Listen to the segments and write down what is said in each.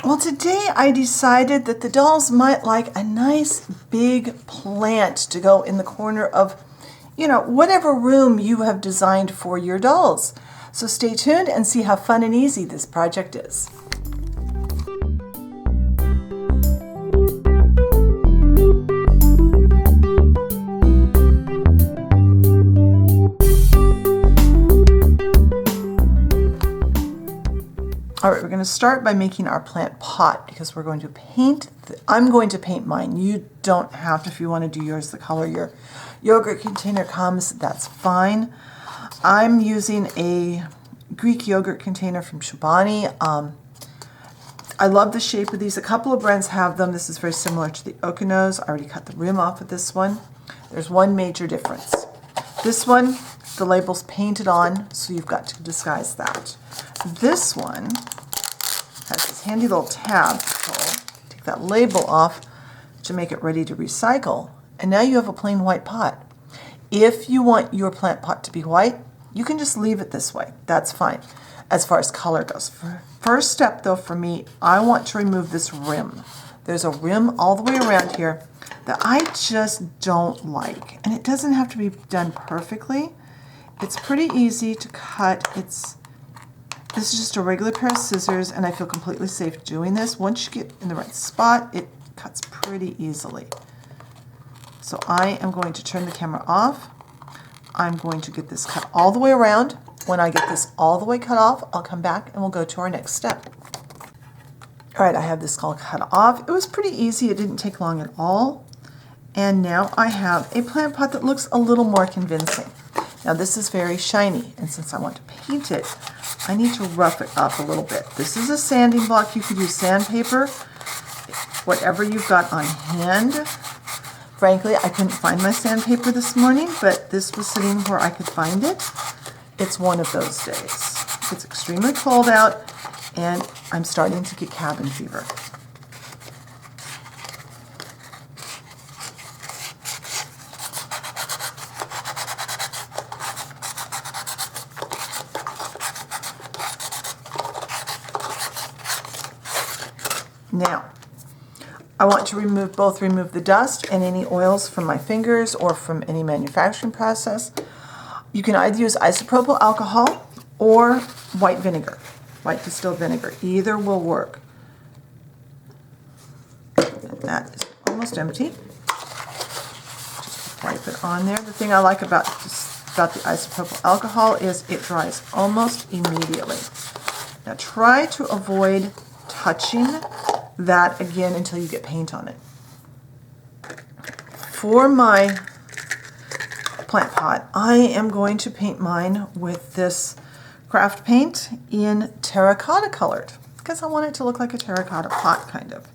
Well, today I decided that the dolls might like a nice big plant to go in the corner of, whatever room you have designed for your dolls. So stay tuned and see how fun and easy this project is. All right, we're going to start by making our plant pot because we're going to paint. I'm going to paint mine. You don't have to if you want to do yours the color your yogurt container comes. That's fine. I'm using a Greek yogurt container from Chobani. I love the shape of these. A couple of brands have them. This is very similar to the Okonos. I already cut the rim off of this one. There's one major difference. This one, the label's painted on, so you've got to disguise that. This one has this handy little tab to pull. Take that label off to make it ready to recycle. And now you have a plain white pot. If you want your plant pot to be white, you can just leave it this way. That's fine as far as color goes. First step though for me, I want to remove this rim. There's a rim all the way around here that I just don't like. And it doesn't have to be done perfectly. It's pretty easy to cut. This is just a regular pair of scissors, and I feel completely safe doing this. Once you get in the right spot, it cuts pretty easily. So I am going to turn the camera off. I'm going to get this cut all the way around. When I get this all the way cut off, I'll come back and we'll go to our next step. All right, I have this all cut off. It was pretty easy. It didn't take long at all. And now I have a plant pot that looks a little more convincing. Now this is very shiny, and since I want to paint it, I need to rough it up a little bit. This is a sanding block. You could use sandpaper, whatever you've got on hand. Frankly, I couldn't find my sandpaper this morning, but this was sitting where I could find it. It's one of those days. It's extremely cold out, and I'm starting to get cabin fever. Now, I want to remove the dust and any oils from my fingers or from any manufacturing process. You can either use isopropyl alcohol or white vinegar, white distilled vinegar. Either will work. And that is almost empty. Just wipe it on there. The thing I like about the isopropyl alcohol is it dries almost immediately. Now try to avoid touching that again until you get paint on it. For my plant pot, I am going to paint mine with this craft paint in terracotta colored because I want it to look like a terracotta pot kind of.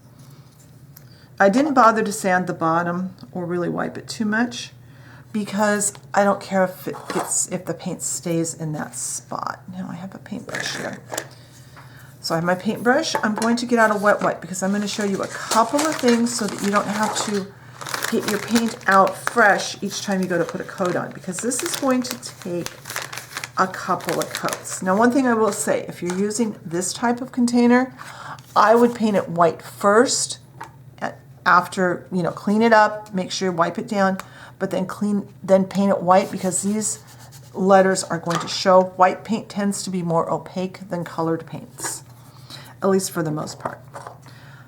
I didn't bother to sand the bottom or really wipe it too much because I don't care if the paint stays in that spot. Now I have a paintbrush here. So I have my paintbrush. I'm going to get out a wet wipe because I'm going to show you a couple of things so that you don't have to get your paint out fresh each time you go to put a coat on, because this is going to take a couple of coats. Now one thing I will say, if you're using this type of container, I would paint it white first. After, clean it up, make sure you wipe it down, but then paint it white because these letters are going to show. White paint tends to be more opaque than colored paints, at least for the most part.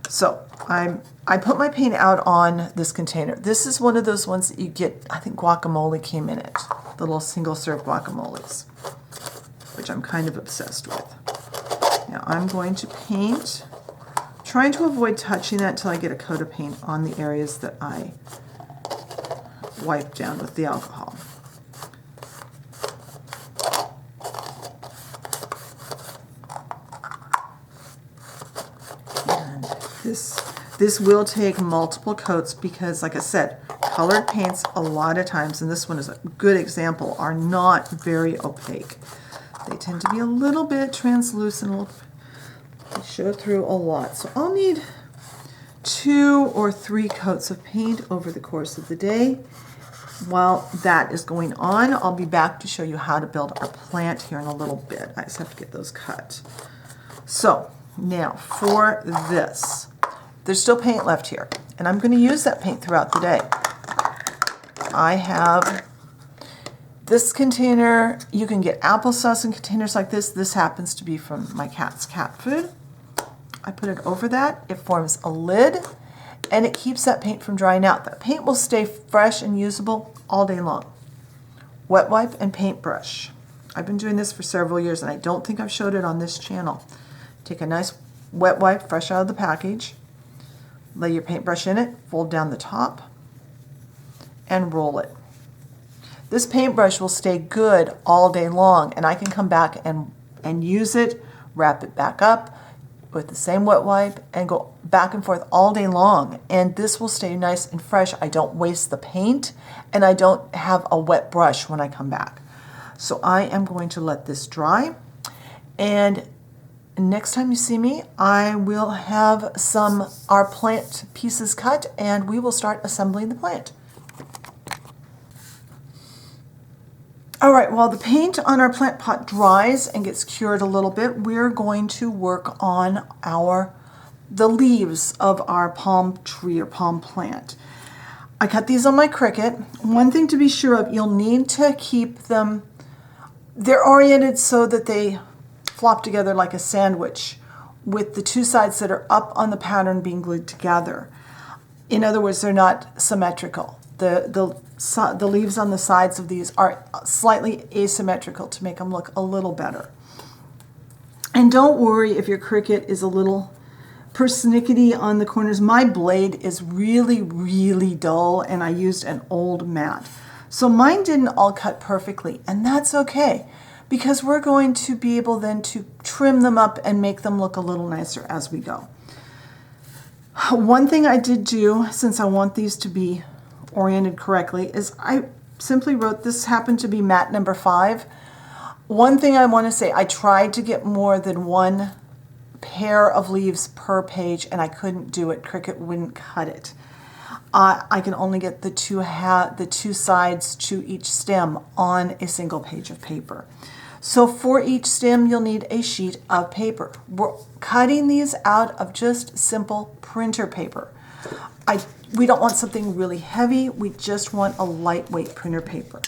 So I put my paint out on this container. This is one of those ones that you get, I think guacamole came in it, the little single serve guacamoles, which I'm kind of obsessed with. Now I'm going to paint, trying to avoid touching that until I get a coat of paint on the areas that I wipe down with the alcohol. This will take multiple coats because, like I said, colored paints a lot of times, and this one is a good example, are not very opaque. They tend to be a little bit translucent, they show through a lot. So I'll need 2 or 3 coats of paint over the course of the day. While that is going on, I'll be back to show you how to build our plant here in a little bit. I just have to get those cut. So Now for this, there's still paint left here, and I'm going to use that paint throughout the day. I have this container. You can get applesauce in containers like this. This happens to be from my cat's cat food. I put it over that. It forms a lid, and it keeps that paint from drying out. That paint will stay fresh and usable all day long. Wet wipe and paintbrush. I've been doing this for several years, and I don't think I've showed it on this channel. Take a nice wet wipe fresh out of the package, lay your paintbrush in it, fold down the top, and roll it. This paintbrush will stay good all day long, and I can come back and use it, wrap it back up with the same wet wipe, and go back and forth all day long. And this will stay nice and fresh. I don't waste the paint, and I don't have a wet brush when I come back. So I am going to let this dry, and next time you see me, I will have our plant pieces cut, and we will start assembling the plant. All right, while the paint on our plant pot dries and gets cured a little bit, we're going to work on the leaves of our palm tree or palm plant. I cut these on my Cricut. One thing to be sure of, you'll need to keep them, they're oriented so that they flop together like a sandwich, with the two sides that are up on the pattern being glued together. In other words, they're not symmetrical. The leaves on the sides of these are slightly asymmetrical to make them look a little better. And don't worry if your Cricut is a little persnickety on the corners. My blade is really, really dull, and I used an old mat. So mine didn't all cut perfectly, and that's okay, because we're going to be able then to trim them up and make them look a little nicer as we go. One thing I did do, since I want these to be oriented correctly, is I simply wrote, this happened to be mat number 5. One thing I want to say, I tried to get more than one pair of leaves per page, and I couldn't do it. Cricut wouldn't cut it. I can only get the two sides to each stem on a single page of paper. So for each stem, you'll need a sheet of paper. We're cutting these out of just simple printer paper. We don't want something really heavy. We just want a lightweight printer paper.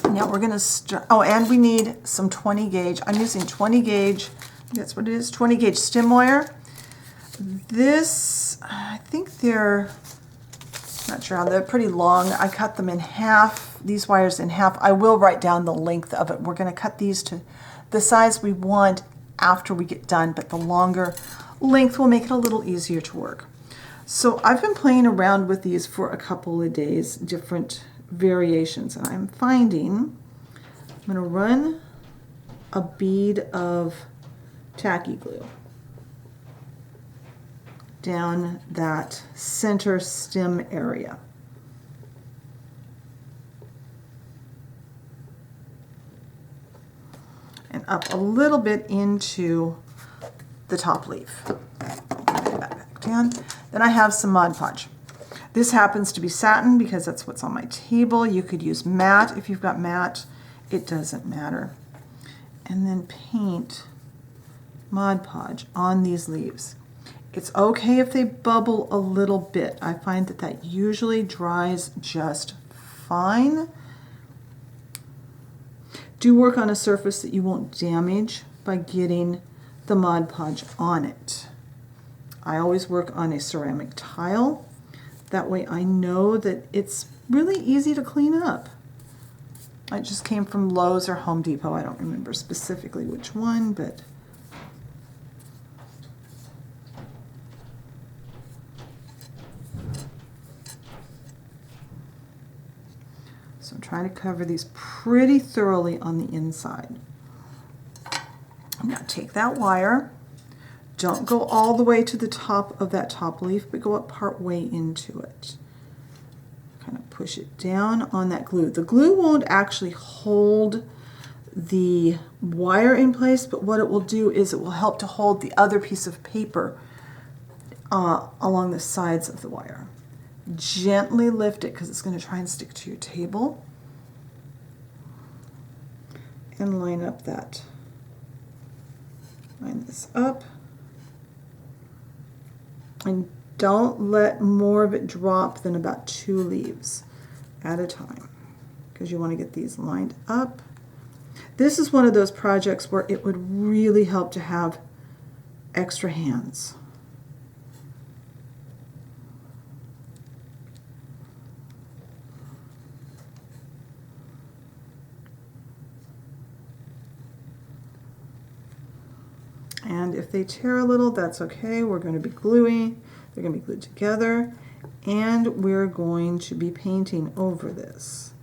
Now we're going to start, oh, and we need some 20 gauge. I'm using 20 gauge, that's what it is, 20 gauge stem wire. This, I think they're, not sure how, they're pretty long. I cut them in half, these wires in half. I will write down the length of it. We're going to cut these to the size we want after we get done, but the longer length will make it a little easier to work. So I've been playing around with these for a couple of days, different variations, and I'm finding I'm going to run a bead of tacky glue down that center stem area. And up a little bit into the top leaf. Back down. Then I have some Mod Podge. This happens to be satin because that's what's on my table. You could use matte if you've got matte. It doesn't matter. And then paint Mod Podge on these leaves. It's okay if they bubble a little bit. I find that that usually dries just fine. Do work on a surface that you won't damage by getting the Mod Podge on it. I always work on a ceramic tile. That way I know that it's really easy to clean up. I just came from Lowe's or Home Depot. I don't remember specifically which one, but so I'm trying to cover these pretty thoroughly on the inside. Now take that wire. Don't go all the way to the top of that top leaf, but go up part way into it. Kind of push it down on that glue. The glue won't actually hold the wire in place, but what it will do is it will help to hold the other piece of paper along the sides of the wire. Gently lift it because it's going to try and stick to your table. And line up that Line this up. And don't let more of it drop than about 2 leaves at a time, because you want to get these lined up. This is one of those projects where it would really help to have extra hands. And if they tear a little, that's okay. We're going to be gluing. They're going to be glued together. And we're going to be painting over this.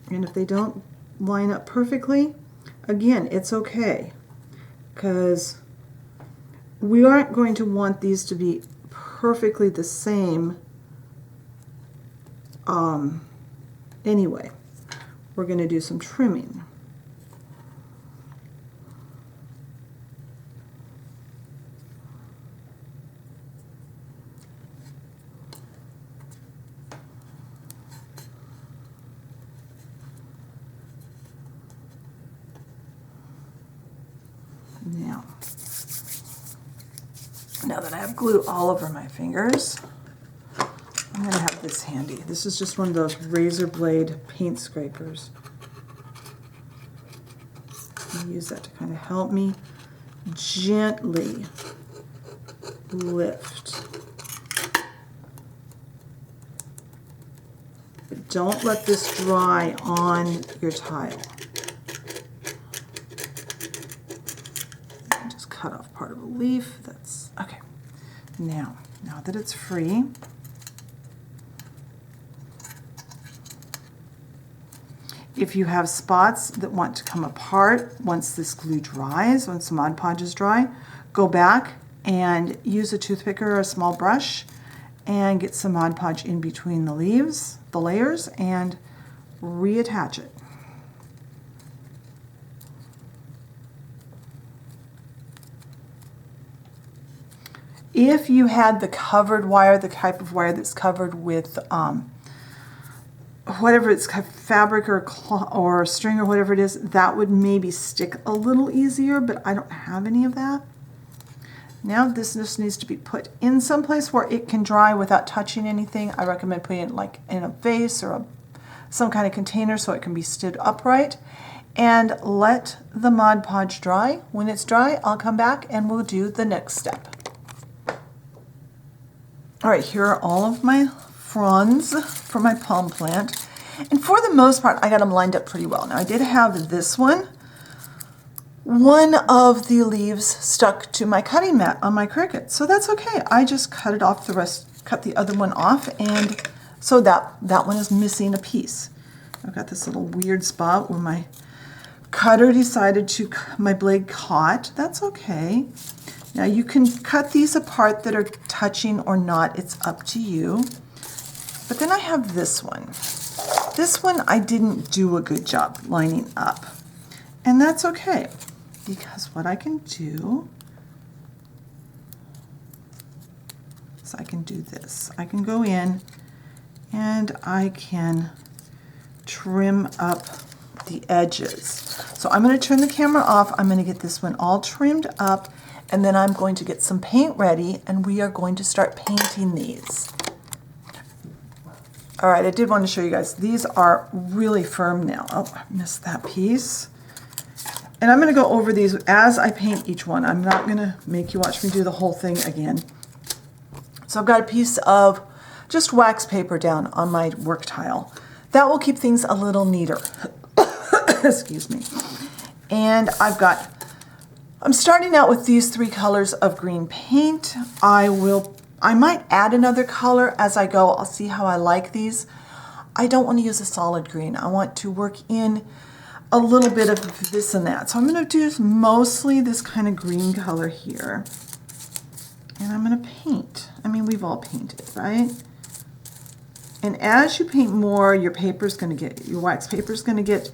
And if they don't line up perfectly, again, it's okay, because we aren't going to want these to be perfectly the same anyway. We're going to do some trimming. Now that I have glue all over my fingers, I'm going to have this handy. This is just one of those razor blade paint scrapers. I use that to kind of help me gently lift. But don't let this dry on your tile. Just cut off part of a leaf. That's okay. Now that it's free, if you have spots that want to come apart once this glue dries, once the Mod Podge is dry, go back and use a toothpick or a small brush and get some Mod Podge in between the leaves, the layers, and reattach it. If you had the covered wire, the type of wire that's covered with whatever it's fabric or string or whatever it is, that would maybe stick a little easier, but I don't have any of that. Now this just needs to be put in some place where it can dry without touching anything. I recommend putting it like in a vase or some kind of container so it can be stood upright. And let the Mod Podge dry. When it's dry, I'll come back and we'll do the next step. All right, here are all of my fronds for my palm plant. And for the most part, I got them lined up pretty well. Now I did have this one. One of the leaves stuck to my cutting mat on my Cricut. So that's okay. I just cut it off, cut the other one off, and so that one is missing a piece. I've got this little weird spot where my cutter decided to, my blade caught. That's okay. Now you can cut these apart that are touching or not, it's up to you. But then I have this one. This one I didn't do a good job lining up. And that's okay, because what I can do is I can do this. I can go in and I can trim up the edges. So I'm going to turn the camera off. I'm going to get this one all trimmed up, and then I'm going to get some paint ready, and we are going to start painting these. All right, I did want to show you guys. These are really firm now. Oh, I missed that piece. And I'm going to go over these as I paint each one. I'm not going to make you watch me do the whole thing again. So I've got a piece of just wax paper down on my work tile. That will keep things a little neater. Excuse me. And I'm starting out with these 3 colors of green paint. I might add another color as I go. I'll see how I like these. I don't want to use a solid green. I want to work in a little bit of this and that. So I'm going to do mostly this kind of green color here. And I'm going to paint. I mean, we've all painted, right? And as you paint more, your wax paper is going to get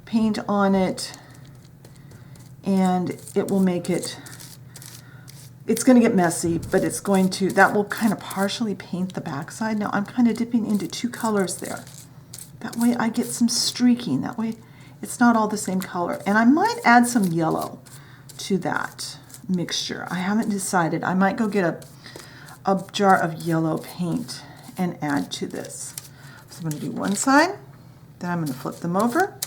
paint on it, and it will make it, it's going to get messy, but that will kind of partially paint the backside. Now I'm kind of dipping into 2 colors there. That way I get some streaking. That way it's not all the same color. And I might add some yellow to that mixture. I haven't decided. I might go get a jar of yellow paint and add to this. So I'm going to do one side, then I'm going to flip them over.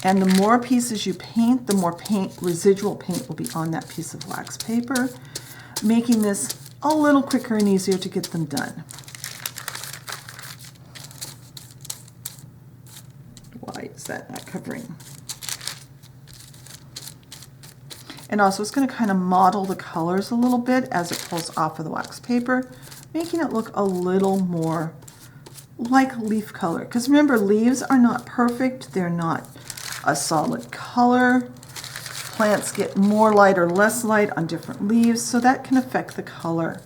And the more pieces you paint, the more residual paint will be on that piece of wax paper, making this a little quicker and easier to get them done. Why is that not covering? And also it's going to kind of model the colors a little bit as it pulls off of the wax paper, making it look a little more like leaf color. Because remember, leaves are not perfect. They're not a solid color. Plants get more light or less light on different leaves, so that can affect the color.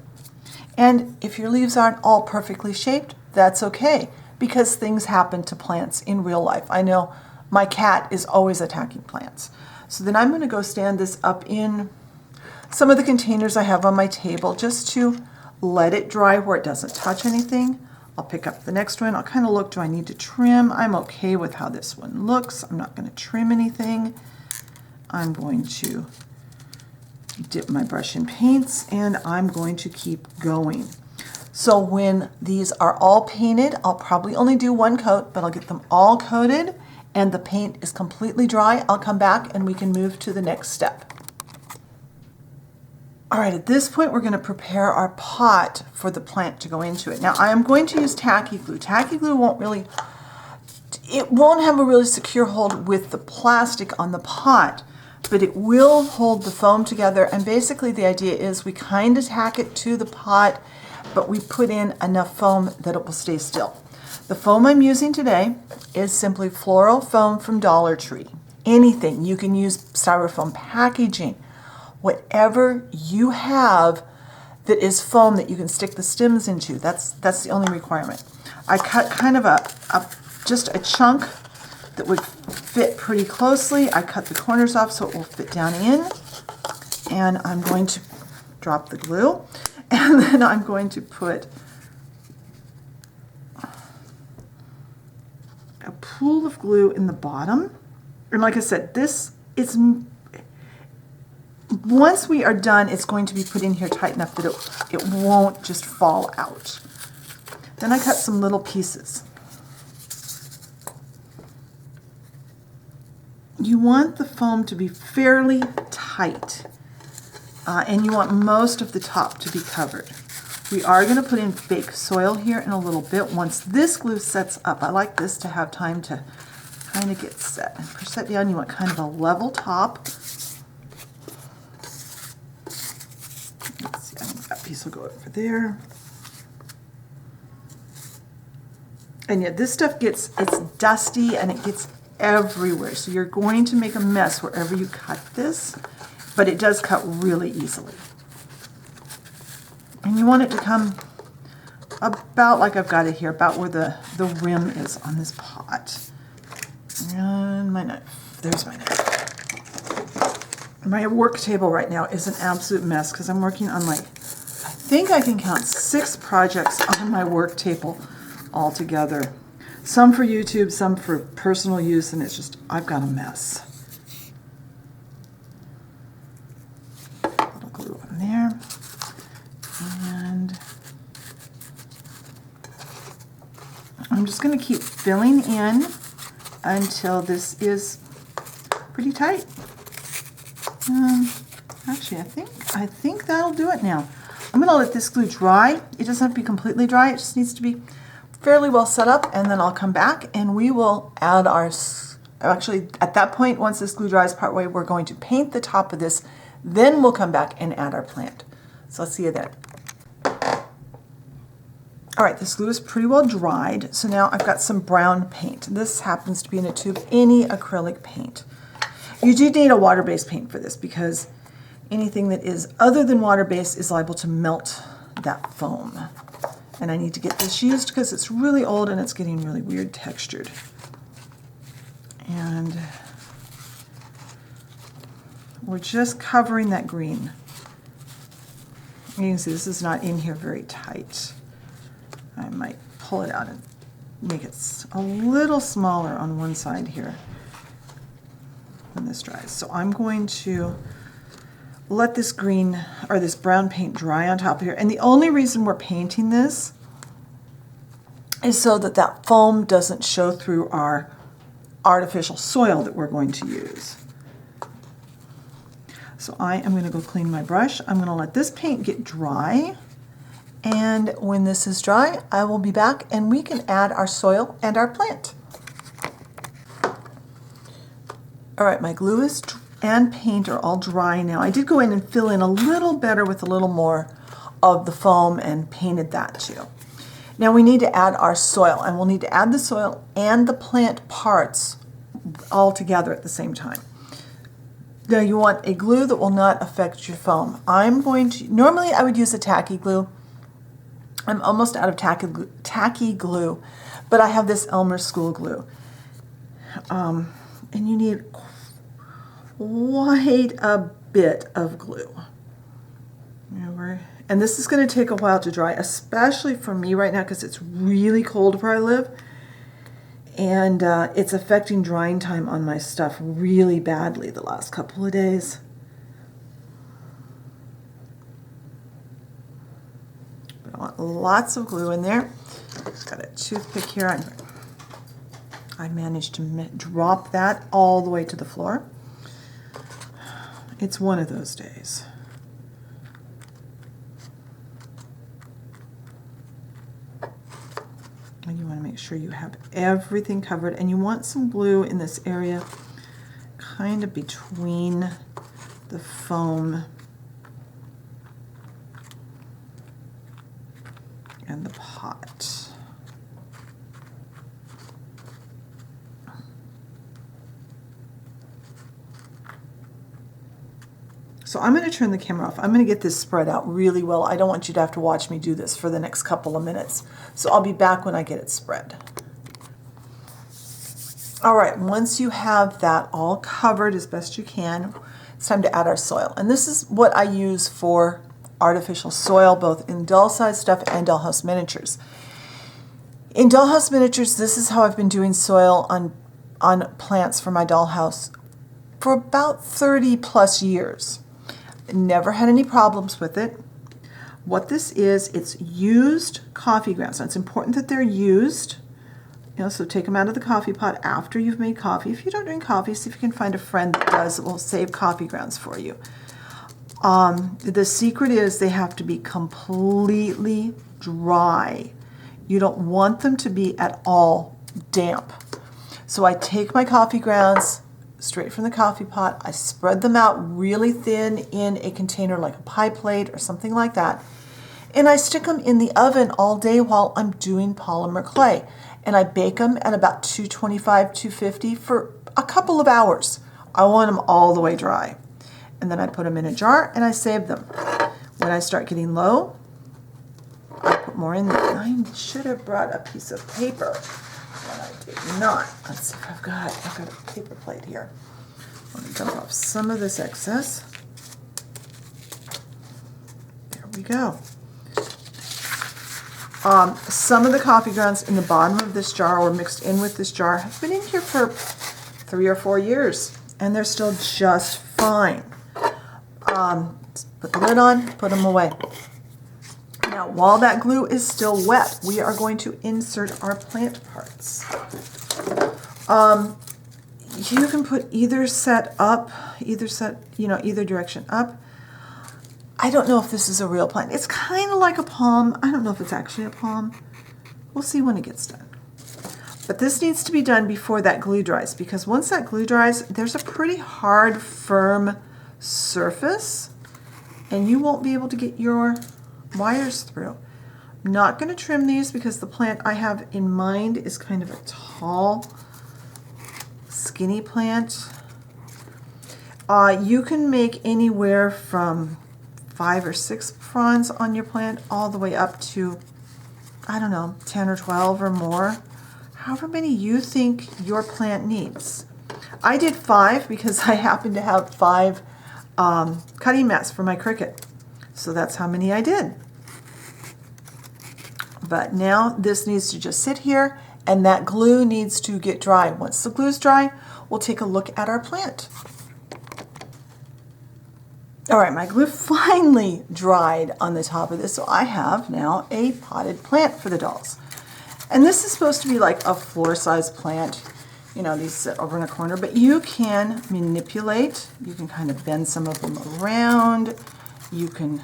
And if your leaves aren't all perfectly shaped, that's okay, because things happen to plants in real life. I know my cat is always attacking plants. So then I'm going to go stand this up in some of the containers I have on my table just to let it dry where it doesn't touch anything. I'll pick up the next one. I'll kind of look, do I need to trim? I'm okay with how this one looks. I'm not going to trim anything. I'm going to dip my brush in paints and I'm going to keep going. So when these are all painted, I'll probably only do one coat, but I'll get them all coated and the paint is completely dry. I'll come back and we can move to the next step. All right, at this point, we're going to prepare our pot for the plant to go into it. Now, I am going to use tacky glue. Tacky glue won't have a really secure hold with the plastic on the pot, but it will hold the foam together. And basically, the idea is we kind of tack it to the pot, but we put in enough foam that it will stay still. The foam I'm using today is simply floral foam from Dollar Tree. Anything. You can use styrofoam packaging. Whatever you have that is foam that you can stick the stems into, that's the only requirement. I cut kind of just a chunk that would fit pretty closely. I cut the corners off so it will fit down in. And I'm going to drop the glue. And then I'm going to put a pool of glue in the bottom. And like I said, this is... Once we are done, it's going to be put in here tight enough that it won't just fall out. Then I cut some little pieces. You want the foam to be fairly tight, and you want most of the top to be covered. We are going to put in fake soil here in a little bit once this glue sets up. I like this to have time to kind of get set. And push that down. You want kind of a level top. Piece will go over there. And yet this stuff it's dusty and it gets everywhere. So you're going to make a mess wherever you cut this, but it does cut really easily. And you want it to come about like I've got it here, about where the rim is on this pot. And my knife. There's my knife. My work table right now is an absolute mess because I'm working on I think I can count 6 projects on my work table all together. Some for YouTube, some for personal use, and it's just, I've got a mess. A little glue on there. And I'm just going to keep filling in until this is pretty tight. Actually, I think that'll do it now. I'm going to let this glue dry. It doesn't have to be completely dry. It just needs to be fairly well set up, and then I'll come back and we will add our... Actually, at that point, once this glue dries partway, we're going to paint the top of this. Then we'll come back and add our plant. So I'll see you then. All right, this glue is pretty well dried. So now I've got some brown paint. This happens to be in a tube, any acrylic paint. You do need a water-based paint for this because anything that is other than water-based is liable to melt that foam. And I need to get this used because it's really old and it's getting really weird textured. And we're just covering that green. You can see this is not in here very tight. I might pull it out and make it a little smaller on one side here. this dries. So I'm going to let this green or this brown paint dry on top of here. And the only reason we're painting this is so that that foam doesn't show through our artificial soil that we're going to use. So I am going to go clean my brush. I'm going to let this paint get dry. And when this is dry, I will be back and we can add our soil and our plant. All right, my glue is and paint are all dry now. I did go in and fill in a little better with a little more of the foam and painted that too. Now we need to add our soil, and we'll need to add the soil and the plant parts all together at the same time. Now you want a glue that will not affect your foam. Normally I would use a tacky glue. I'm almost out of tacky glue, but I have this Elmer School glue. And you need quite a bit of glue. And this is going to take a while to dry, especially for me right now because it's really cold where I live. And it's affecting drying time on my stuff really badly the last couple of days. But I want lots of glue in there. Got a toothpick here. I managed to drop that all the way to the floor. It's one of those days. And you want to make sure you have everything covered, and you want some glue in this area kind of between the foam and the pot. So I'm going to turn the camera off. I'm going to get this spread out really well. I don't want you to have to watch me do this for the next couple of minutes. So I'll be back when I get it spread. All right, once you have that all covered as best you can, it's time to add our soil. And this is what I use for artificial soil, both in doll-sized stuff and dollhouse miniatures. In dollhouse miniatures, this is how I've been doing soil on plants for my dollhouse for about 30 plus years. Never had any problems with it. What this is, it's used coffee grounds. Now, it's important that they're used. So take them out of the coffee pot after you've made coffee. If you don't drink coffee, see if you can find a friend that does. It will save coffee grounds for you. The secret is they have to be completely dry. You don't want them to be at all damp. So I take my coffee grounds straight from the coffee pot. I spread them out really thin in a container like a pie plate or something like that. And I stick them in the oven all day while I'm doing polymer clay. And I bake them at about 225, 250 for a couple of hours. I want them all the way dry. And then I put them in a jar and I save them. When I start getting low, I put more in there. I should have brought a piece of paper. I did not. Let's see if I've got a paper plate here. I'm going to dump off some of this excess. There we go. Some of the coffee grounds in the bottom of this jar or mixed in with this jar have been in here for 3 or 4 years, and they're still just fine. Put the lid on, put them away. Now, while that glue is still wet, we are going to insert our plant parts. You can put either set up, either direction up. I don't know if this is a real plant. It's kind of like a palm. I don't know if it's actually a palm. We'll see when it gets done. But this needs to be done before that glue dries, because once that glue dries, there's a pretty hard, firm surface, and you won't be able to get your wires through. I'm not going to trim these because the plant I have in mind is kind of a tall, skinny plant. You can make anywhere from 5 or 6 fronds on your plant all the way up to, I don't know, 10 or 12 or more. However many you think your plant needs. I did 5 because I happen to have 5 cutting mats for my cricket. So that's how many I did. But now this needs to just sit here, and that glue needs to get dry. Once the glue's dry, we'll take a look at our plant. All right, my glue finally dried on the top of this, so I have now a potted plant for the dolls. And this is supposed to be like a floor-sized plant. You know, these sit over in a corner, but you can manipulate. You can kind of bend some of them around. You can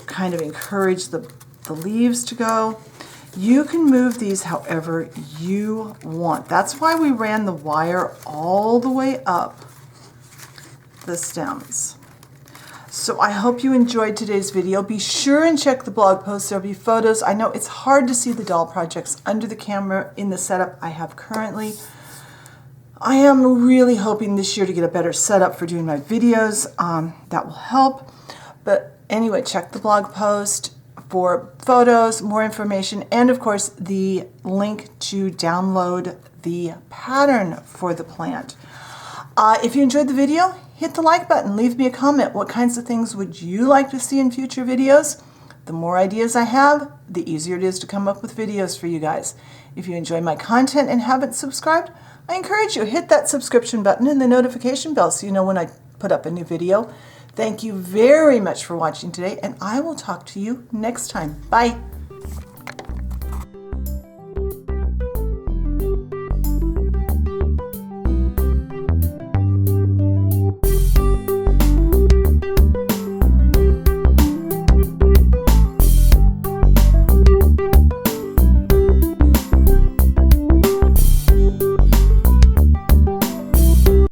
kind of encourage the leaves to go. You can move these however you want. That's why we ran the wire all the way up the stems. So I hope you enjoyed today's video. Be sure and check the blog post. There'll be photos. I know it's hard to see the doll projects under the camera in the setup I have currently. I am really hoping this year to get a better setup for doing my videos. That will help. But anyway, check the blog post for photos, more information, and of course the link to download the pattern for the plant. If you enjoyed the video, hit the like button, leave me a comment. What kinds of things would you like to see in future videos? The more ideas I have, the easier it is to come up with videos for you guys. If you enjoy my content and haven't subscribed, I encourage you, hit that subscription button and the notification bell so you know when I put up a new video. Thank you very much for watching today, and I will talk to you next time. Bye.